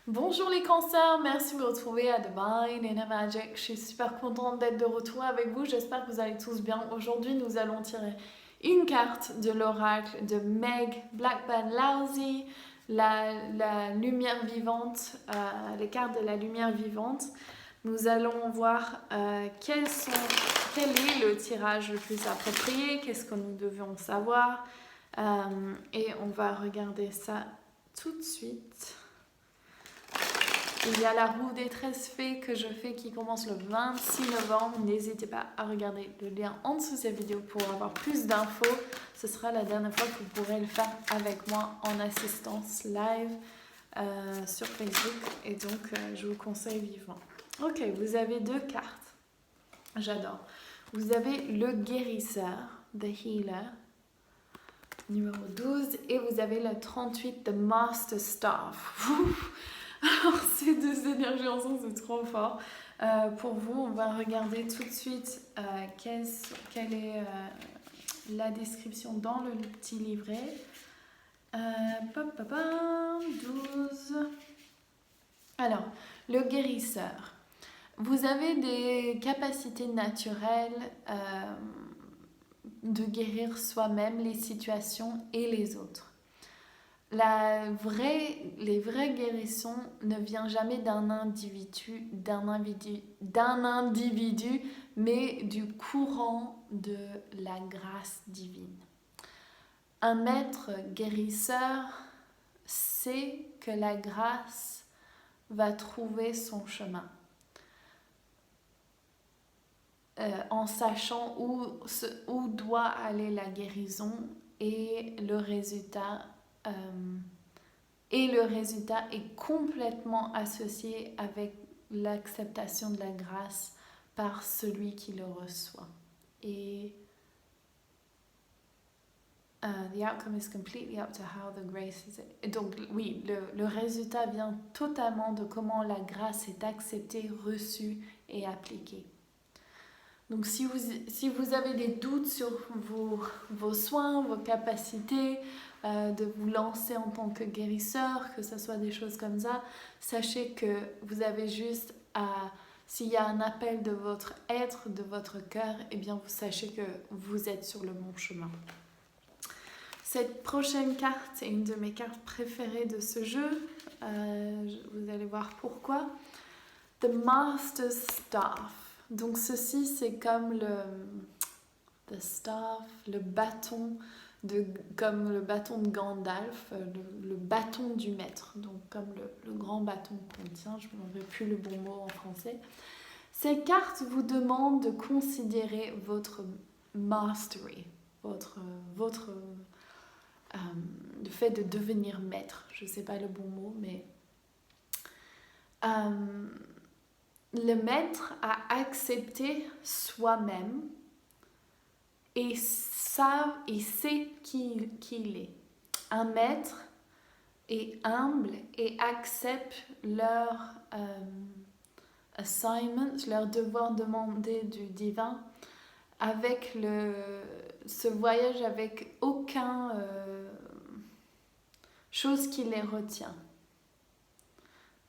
Bonjour les cancers, merci de me retrouver à Divine Inner Magic. Je suis super contente d'être de retour avec vous. J'espère que vous allez tous bien. Aujourd'hui, nous allons tirer une carte de l'oracle de Meg Blackburn Lousy, la lumière vivante, les cartes de la lumière vivante. Nous allons voir quel est le tirage le plus approprié, qu'est-ce que nous devions savoir. Et on va regarder ça tout de suite. Il y a la roue des 13 fées que je fais qui commence le 26 novembre. N'hésitez pas à regarder le lien en dessous de cette vidéo pour avoir plus d'infos. Ce sera la dernière fois que vous pourrez le faire avec moi en assistance live sur Facebook. Et donc, je vous conseille vivement. Ok, vous avez deux cartes. J'adore. Vous avez le guérisseur, The Healer, numéro 12. Et vous avez le 38, The Master Staff. Alors, ces deux énergies ensemble, c'est trop fort. Pour vous, on va regarder tout de suite quelle est la description dans le petit livret. 12. Alors, le guérisseur. Vous avez des capacités naturelles de guérir soi-même, les situations et les autres. Les vraies guérissons ne viennent jamais d'un individu, mais du courant de la grâce divine. Un maître guérisseur sait que la grâce va trouver son chemin. En sachant où doit aller la guérison et le résultat est complètement associé avec l'acceptation de la grâce par celui qui le reçoit. Et the outcome is completely up to how the grace is. Et donc oui, le résultat vient totalement de comment la grâce est acceptée, reçue et appliquée. Donc si vous avez des doutes sur vos soins, vos capacités, de vous lancer en tant que guérisseur, que ce soit des choses comme ça, sachez que vous avez juste à, s'il y a un appel de votre être, de votre cœur, eh bien vous sachez que vous êtes sur le bon chemin. Cette prochaine carte est une de mes cartes préférées de ce jeu. Vous allez voir pourquoi. The Master Staff. Donc ceci, c'est comme le staff, le bâton, comme le bâton de Gandalf, le bâton du maître, donc comme le grand bâton qu'on tient, je ne me rappelle plus le bon mot en français. Ces cartes vous demandent de considérer votre mastery, le fait de devenir maître. Je ne sais pas le bon mot, mais... le maître a accepté soi-même et sait qui il est. Un maître est humble et accepte leur assignment, leur devoir demandé du divin, avec ce voyage avec aucun chose qui les retient.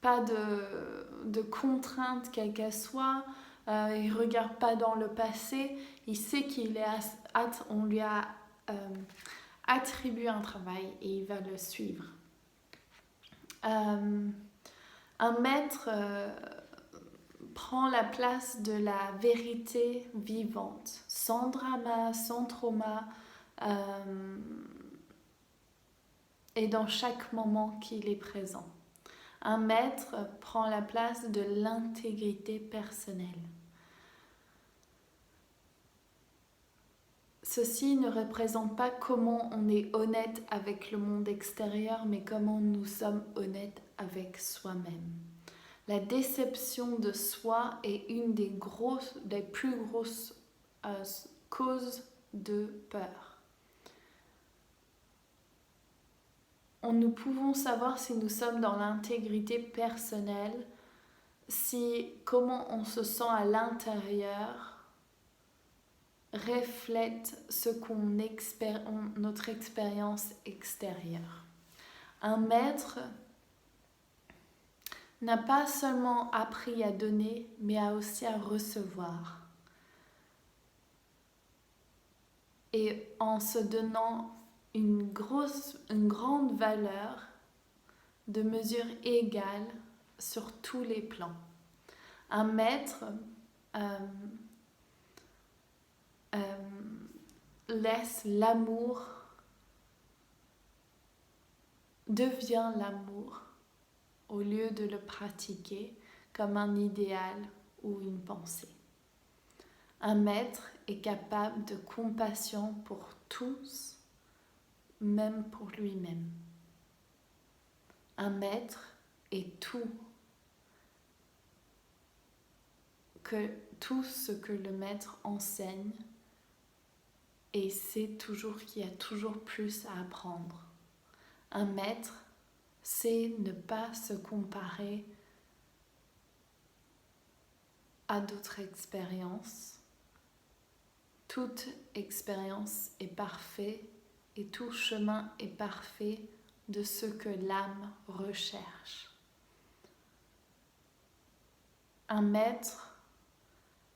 Pas de contraintes quelle qu'elle soit, il ne regarde pas dans le passé, il sait on lui a attribué un travail et il va le suivre. Un maître prend la place de la vérité vivante, sans drama, sans trauma, et dans chaque moment qu'il est présent. Un maître prend la place de l'intégrité personnelle. Ceci ne représente pas comment on est honnête avec le monde extérieur, mais comment nous sommes honnêtes avec soi-même. La déception de soi est une des plus grosses causes de peur. Nous pouvons savoir si nous sommes dans l'intégrité personnelle, si comment on se sent à l'intérieur reflète notre expérience extérieure. Un maître n'a pas seulement appris à donner, mais a aussi à recevoir. Et en se donnant une grande valeur de mesure égale sur tous les plans. Un maître laisse l'amour, devient l'amour, au lieu de le pratiquer comme un idéal ou une pensée. Un maître est capable de compassion pour tous, même pour lui-même. Un maître est tout ce que le maître enseigne et sait toujours qu'il y a toujours plus à apprendre. Un maître sait ne pas se comparer à d'autres expériences. Toute expérience est parfaite et tout chemin est parfait de ce que l'âme recherche. Un maître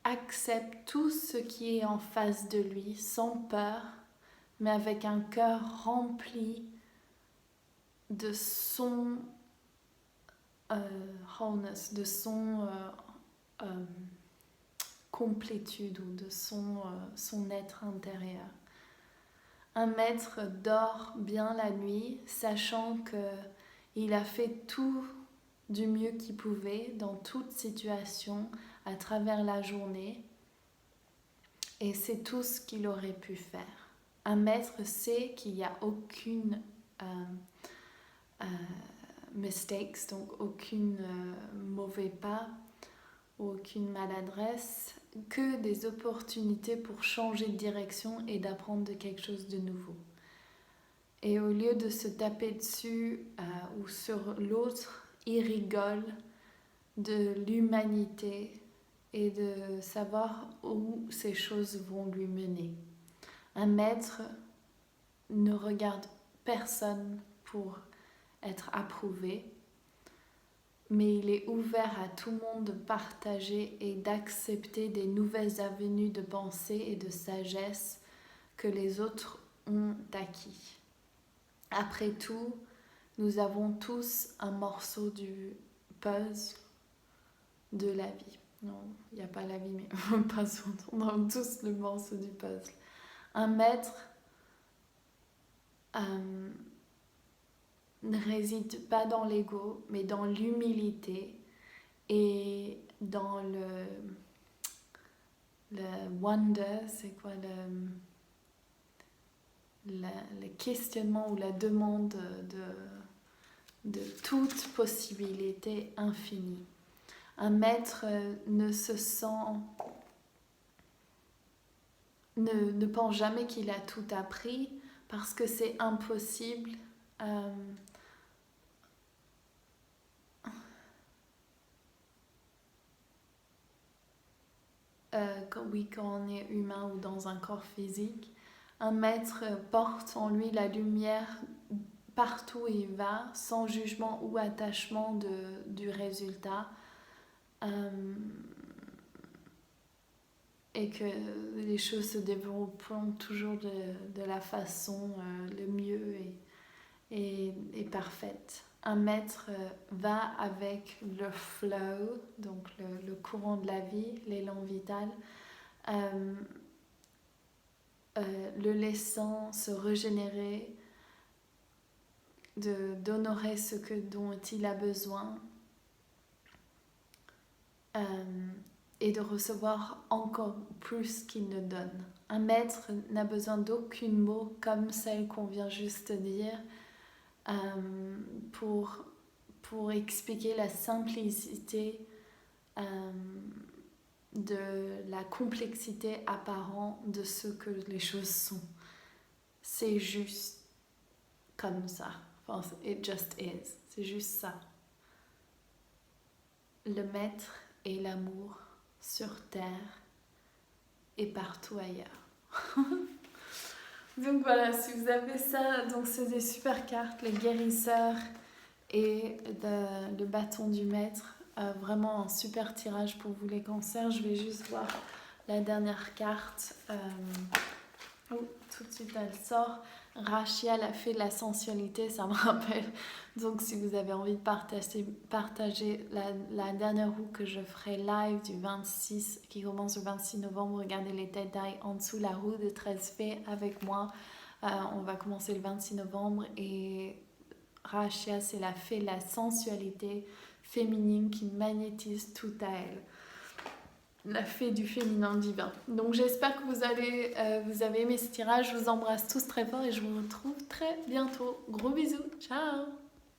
accepte tout ce qui est en face de lui sans peur, mais avec un cœur rempli de son wholeness, de son complétude ou de son être intérieur. Un maître dort bien la nuit, sachant qu'il a fait tout du mieux qu'il pouvait dans toute situation à travers la journée, et c'est tout ce qu'il aurait pu faire. Un maître sait qu'il n'y a aucune mistakes, donc aucune mauvais pas, aucune maladresse, que des opportunités pour changer de direction et d'apprendre de quelque chose de nouveau. Et au lieu de se taper dessus ou sur l'autre, il rigole de l'humanité et de savoir où ces choses vont lui mener. Un maître ne regarde personne pour être approuvé, mais il est ouvert à tout le monde de partager et d'accepter des nouvelles avenues de pensée et de sagesse que les autres ont acquis. Après tout, nous avons tous un morceau du puzzle de la vie. Non, il n'y a pas la vie, mais on a tous le morceau du puzzle. Un maître ne réside pas dans l'ego, mais dans l'humilité et dans le wonder, c'est quoi le questionnement ou la demande de toute possibilité infinie. Un maître ne pense jamais qu'il a tout appris parce que c'est impossible. Quand on est humain ou dans un corps physique, un maître porte en lui la lumière partout où il va, sans jugement ou attachement du résultat, et que les choses se développeront toujours de la façon le mieux et parfaite. Un maître va avec le flow, donc le courant de la vie, l'élan vital, le laissant se régénérer, d'honorer ce dont il a besoin et de recevoir encore plus qu'il ne donne. Un maître n'a besoin d'aucun mot comme celle qu'on vient juste de dire pour expliquer la simplicité de la complexité apparente de ce que les choses sont. C'est juste comme ça. Enfin, it just is. C'est juste ça. Le maître est l'amour sur terre et partout ailleurs. Donc voilà, si vous avez ça, donc c'est des super cartes, les guérisseurs et le bâton du maître. Vraiment un super tirage pour vous les cancers. Je vais juste voir la dernière carte. Tout de suite elle sort. Rachia, la fée de la sensualité, ça me rappelle. Donc si vous avez envie de partager la dernière roue que je ferai live du 26, qui commence le 26 novembre, regardez les têtes d'ail en dessous, la roue de 13 fées avec moi. On va commencer le 26 novembre et Rachia, c'est la fée de la sensualité féminine qui magnétise tout à elle. La fée du féminin divin. Donc j'espère que vous avez aimé ce tirage. Je vous embrasse tous très fort et je vous retrouve très bientôt. Gros bisous. Ciao.